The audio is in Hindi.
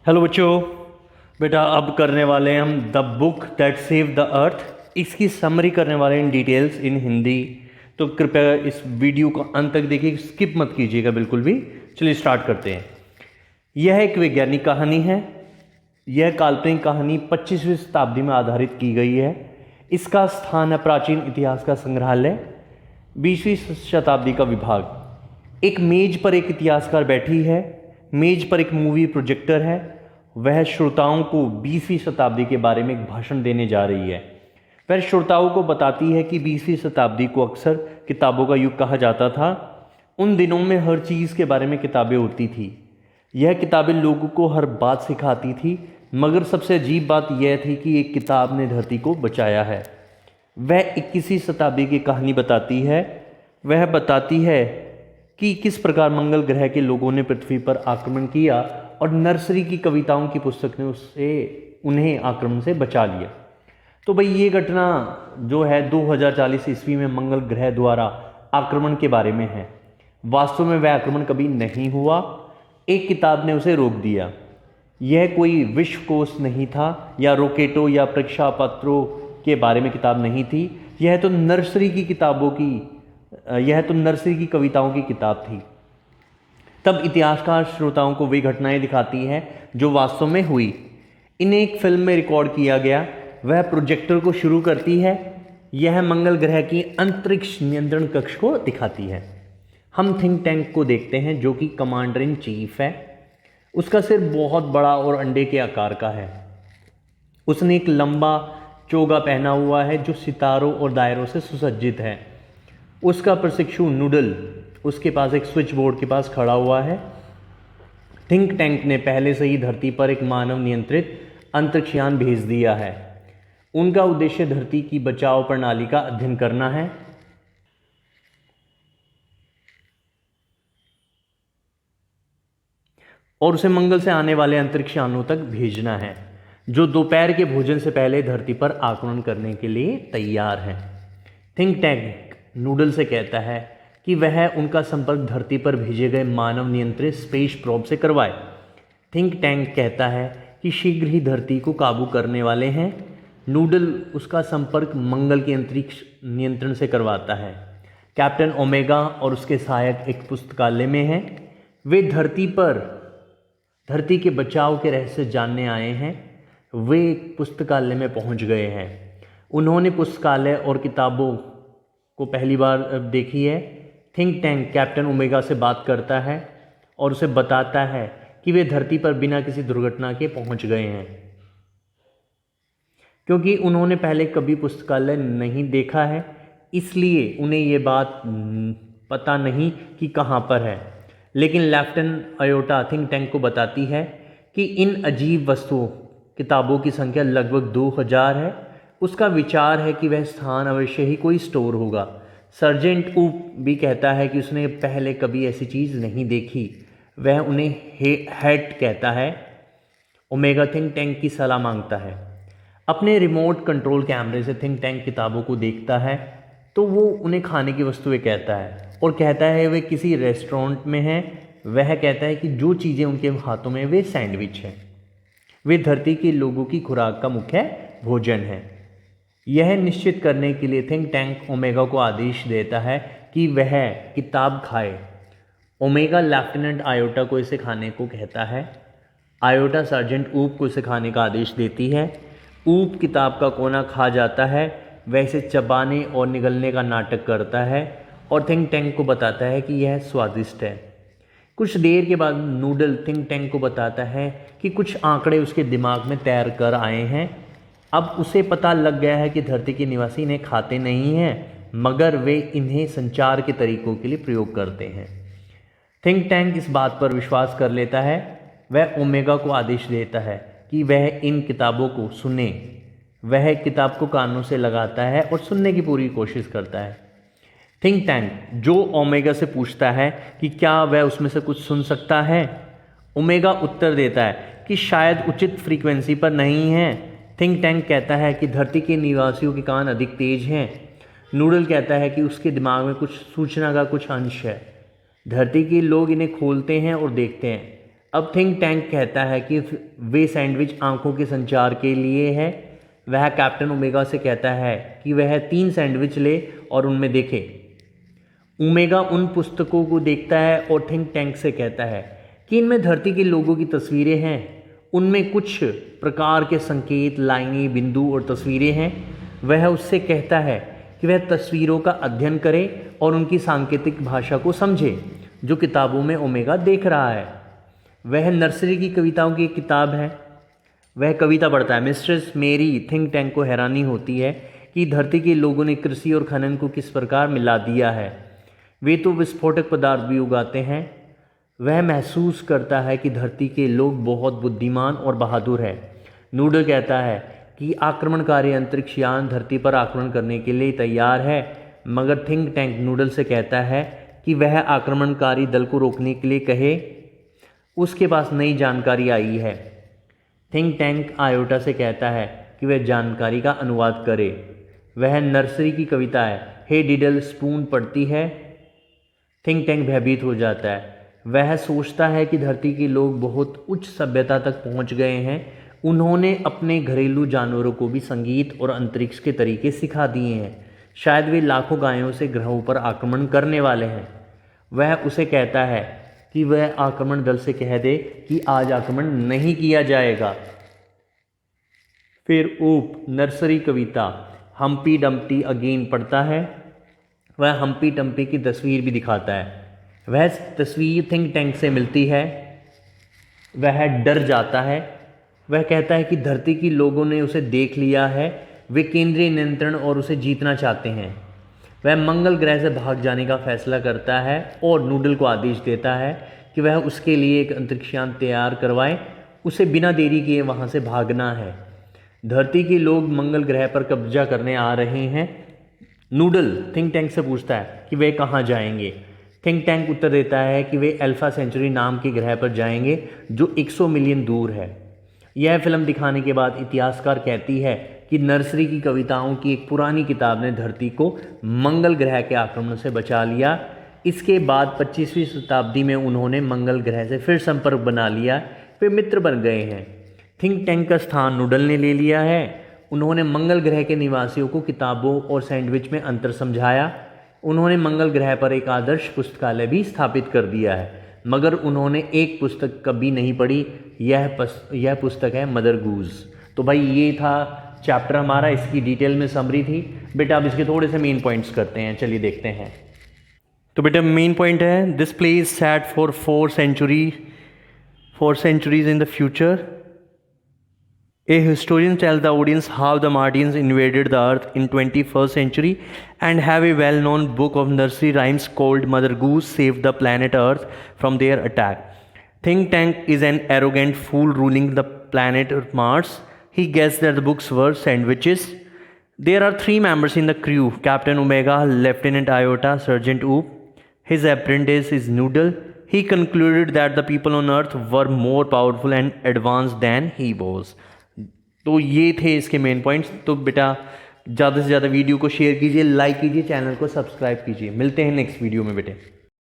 हेलो बच्चों। बेटा अब करने वाले हैं हम the book that save the earth. इसकी समरी करने वाले हैं इन डिटेल्स इन हिंदी। तो कृपया इस वीडियो को अंत तक देखिए, स्किप मत कीजिएगा बिल्कुल भी। चलिए स्टार्ट करते हैं। यह एक वैज्ञानिक कहानी है। यह काल्पनिक कहानी 25वीं शताब्दी में आधारित की गई है। इसका स्थान है प्राचीन इतिहास का संग्रहालय, 20वीं शताब्दी का विभाग। एक मेज पर एक इतिहासकार बैठी है। मेज पर एक मूवी प्रोजेक्टर है। वह श्रोताओं को 20वीं शताब्दी के बारे में एक भाषण देने जा रही है। वह श्रोताओं को बताती है कि 20वीं शताब्दी को अक्सर किताबों का युग कहा जाता था। उन दिनों में हर चीज़ के बारे में किताबें होती थी। यह किताबें लोगों को हर बात सिखाती थी, मगर सबसे अजीब बात यह थी कि एक किताब ने धरती को बचाया है। वह 21वीं शताब्दी की कहानी बताती है। वह बताती है कि किस प्रकार मंगल ग्रह के लोगों ने पृथ्वी पर आक्रमण किया और नर्सरी की कविताओं की पुस्तक ने उन्हें आक्रमण से बचा लिया। तो भाई ये घटना जो है 2040 ईस्वी में मंगल ग्रह द्वारा आक्रमण के बारे में है। वास्तव में वह आक्रमण कभी नहीं हुआ। एक किताब ने उसे रोक दिया। यह कोई विश्वकोश नहीं था या रॉकेटों या परीक्षा पत्रों के बारे में किताब नहीं थी। यह तो नर्सरी की कविताओं की किताब थी। तब इतिहासकार श्रोताओं को वे घटनाएं दिखाती है जो वास्तव में हुई। इन्हें एक फिल्म में रिकॉर्ड किया गया। वह प्रोजेक्टर को शुरू करती है। यह मंगल ग्रह की अंतरिक्ष नियंत्रण कक्ष को दिखाती है। हम थिंक टैंक को देखते हैं जो कि कमांडर इन चीफ है। उसका सिर बहुत बड़ा और अंडे के आकार का है। उसने एक लंबा चोगा पहना हुआ है जो सितारों और दायरों से सुसज्जित है। उसका प्रशिक्षु नूडल उसके पास एक स्विच बोर्ड के पास खड़ा हुआ है। थिंक टैंक ने पहले से ही धरती पर एक मानव नियंत्रित अंतरिक्षयान भेज दिया है। उनका उद्देश्य धरती की बचाव प्रणाली का अध्ययन करना है। और उसे मंगल से आने वाले अंतरिक्षयानों तक भेजना है जो दोपहर के भोजन से पहले धरती पर आक्रमण करने के लिए तैयार हैं। थिंक टैंक नूडल से कहता है कि वह उनका संपर्क धरती पर भेजे गए मानव नियंत्रित स्पेस प्रोब से करवाए। थिंक टैंक कहता है कि शीघ्र ही धरती को काबू करने वाले हैं। नूडल उसका संपर्क मंगल के अंतरिक्ष नियंत्रण से करवाता है। कैप्टन ओमेगा और उसके सहायक एक पुस्तकालय में हैं। वे धरती के बचाव के रहस्य जानने आए हैं। वे एक पुस्तकालय में पहुंच गए हैं। उन्होंने पुस्तकालय और किताबों को पहली बार देखी है। थिंक टैंक कैप्टन ओमेगा से बात करता है और उसे बताता है कि वे धरती पर बिना किसी दुर्घटना के पहुंच गए हैं, क्योंकि उन्होंने पहले कभी पुस्तकालय नहीं देखा है। इसलिए उन्हें ये बात पता नहीं कि कहाँ पर है। लेकिन लेफ्टिनेंट आयोटा थिंक टैंक को बताती है कि इन अजीब वस्तुओं किताबों की संख्या लगभग 2000 है। उसका विचार है कि वह स्थान अवश्य ही कोई स्टोर होगा। सर्जेंट ऊप भी कहता है कि उसने पहले कभी ऐसी चीज़ नहीं देखी। वह उन्हें हेट कहता है। ओमेगा थिंक टैंक की सलाह मांगता है। अपने रिमोट कंट्रोल कैमरे से थिंक टैंक किताबों को देखता है तो वो उन्हें खाने की वस्तुएं कहता है और कहता है वे किसी रेस्टोरेंट में हैं। वह कहता है कि जो चीज़ें उनके हाथों में वे सैंडविच हैं। वे धरती के लोगों की खुराक का मुख्य भोजन है। यह निश्चित करने के लिए थिंक टैंक ओमेगा को आदेश देता है कि वह किताब खाए। ओमेगा लेफ्टिनेंट आयोटा को इसे खाने को कहता है। आयोटा सर्जेंट ऊप को इसे खाने का आदेश देती है। ऊप किताब का कोना खा जाता है। वह इसे चबाने और निगलने का नाटक करता है और थिंक टैंक को बताता है कि यह स्वादिष्ट है। कुछ देर के बाद नूडल थिंक टैंक को बताता है कि कुछ आंकड़े उसके दिमाग में तैर कर आए हैं। अब उसे पता लग गया है कि धरती के निवासी इन्हें खाते नहीं हैं, मगर वे इन्हें संचार के तरीकों के लिए प्रयोग करते हैं। थिंक टैंक इस बात पर विश्वास कर लेता है। वह ओमेगा को आदेश देता है कि वह इन किताबों को सुने। वह किताब को कानों से लगाता है और सुनने की पूरी कोशिश करता है। थिंक टैंक जो ओमेगा से पूछता है कि क्या वह उसमें से कुछ सुन सकता है। ओमेगा उत्तर देता है कि शायद उचित फ्रीक्वेंसी पर नहीं है। थिंक टैंक कहता है कि धरती के निवासियों के कान अधिक तेज हैं। नूडल कहता है कि उसके दिमाग में कुछ सूचना का कुछ अंश है। धरती के लोग इन्हें खोलते हैं और देखते हैं। अब थिंक टैंक कहता है कि वे सैंडविच आंखों के संचार के लिए है। वह कैप्टन ओमेगा से कहता है कि वह 3 सैंडविच ले और उनमें देखे। ओमेगा उन पुस्तकों को देखता है और थिंक टैंक से कहता है कि इनमें धरती के लोगों की तस्वीरें हैं। उनमें कुछ प्रकार के संकेत, लाइनें, बिंदु और तस्वीरें हैं। वह उससे कहता है कि वह तस्वीरों का अध्ययन करे और उनकी सांकेतिक भाषा को समझे जो किताबों में ओमेगा देख रहा है। वह नर्सरी की कविताओं की एक किताब है। वह कविता पढ़ता है। मिस्ट्रेस मेरी थिंक टैंक को हैरानी होती है कि धरती के लोगों ने कृषि और खनन को किस प्रकार मिला दिया है। वे तो विस्फोटक पदार्थ भी उगाते हैं। वह महसूस करता है कि धरती के लोग बहुत बुद्धिमान और बहादुर हैं। नूडल कहता है कि आक्रमणकारी अंतरिक्ष यान धरती पर आक्रमण करने के लिए तैयार है, मगर थिंक टैंक नूडल से कहता है कि वह आक्रमणकारी दल को रोकने के लिए कहे। उसके पास नई जानकारी आई है। थिंक टैंक आयोटा से कहता है कि वह जानकारी का अनुवाद करे। वह नर्सरी की कविता है हे डिडल स्पून पढ़ती है। थिंक टैंक भयभीत हो जाता है। वह सोचता है कि धरती के लोग बहुत उच्च सभ्यता तक पहुंच गए हैं। उन्होंने अपने घरेलू जानवरों को भी संगीत और अंतरिक्ष के तरीके सिखा दिए हैं। शायद वे लाखों गायों से ग्रहों पर आक्रमण करने वाले हैं। वह उसे कहता है कि वह आक्रमण दल से कह दे कि आज आक्रमण नहीं किया जाएगा। फिर ऊप नर्सरी कविता हम्पी डम्पटी अगेन पढ़ता है। वह हम्पी डम्पटी की तस्वीर भी दिखाता है। वह तस्वीर थिंक टैंक से मिलती है। वह डर जाता है। वह कहता है कि धरती के लोगों ने उसे देख लिया है। वे केंद्रीय नियंत्रण और उसे जीतना चाहते हैं। वह मंगल ग्रह से भाग जाने का फैसला करता है और नूडल को आदेश देता है कि वह उसके लिए एक अंतरिक्षयान तैयार करवाए। उसे बिना देरी किए वहाँ से भागना है। धरती के लोग मंगल ग्रह पर कब्जा करने आ रहे हैं। नूडल थिंक टैंक से पूछता है कि वे कहाँ जाएंगे। थिंक टैंक उत्तर देता है कि वे अल्फा सेंचुरी नाम के ग्रह पर जाएंगे जो 100 मिलियन दूर है। यह फिल्म दिखाने के बाद इतिहासकार कहती है कि नर्सरी की कविताओं की एक पुरानी किताब ने धरती को मंगल ग्रह के आक्रमण से बचा लिया। इसके बाद 25वीं शताब्दी में उन्होंने मंगल ग्रह से फिर संपर्क बना लिया। वे मित्र बन गए हैं। थिंक टैंक का स्थान नूडल ने ले लिया है। उन्होंने मंगल ग्रह के निवासियों को किताबों और सैंडविच में अंतर समझाया। उन्होंने मंगल ग्रह पर एक आदर्श पुस्तकालय भी स्थापित कर दिया है, मगर उन्होंने एक पुस्तक कभी नहीं पढ़ी। यह पुस्तक है मदर गूज। तो भाई ये था चैप्टर हमारा, इसकी डिटेल में समरी थी। बेटा अब इसके थोड़े से मेन पॉइंट्स करते हैं, चलिए देखते हैं। तो बेटा मेन पॉइंट है this play is set for 4 centuries in the future. A historian tells the audience how the Martians invaded the Earth in 21st century and have a well-known book of nursery rhymes called Mother Goose Saved the Planet Earth from their attack. Think Tank is an arrogant fool ruling the planet Mars. He guessed that the books were sandwiches. There are 3 members in the crew: Captain Omega, Lieutenant Iota, Sergeant Oop. His apprentice is Noodle. He concluded that the people on Earth were more powerful and advanced than he was. तो ये थे इसके मेन पॉइंट्स। तो बेटा ज़्यादा से ज़्यादा वीडियो को शेयर कीजिए, लाइक कीजिए, चैनल को सब्सक्राइब कीजिए। मिलते हैं नेक्स्ट वीडियो में बेटे।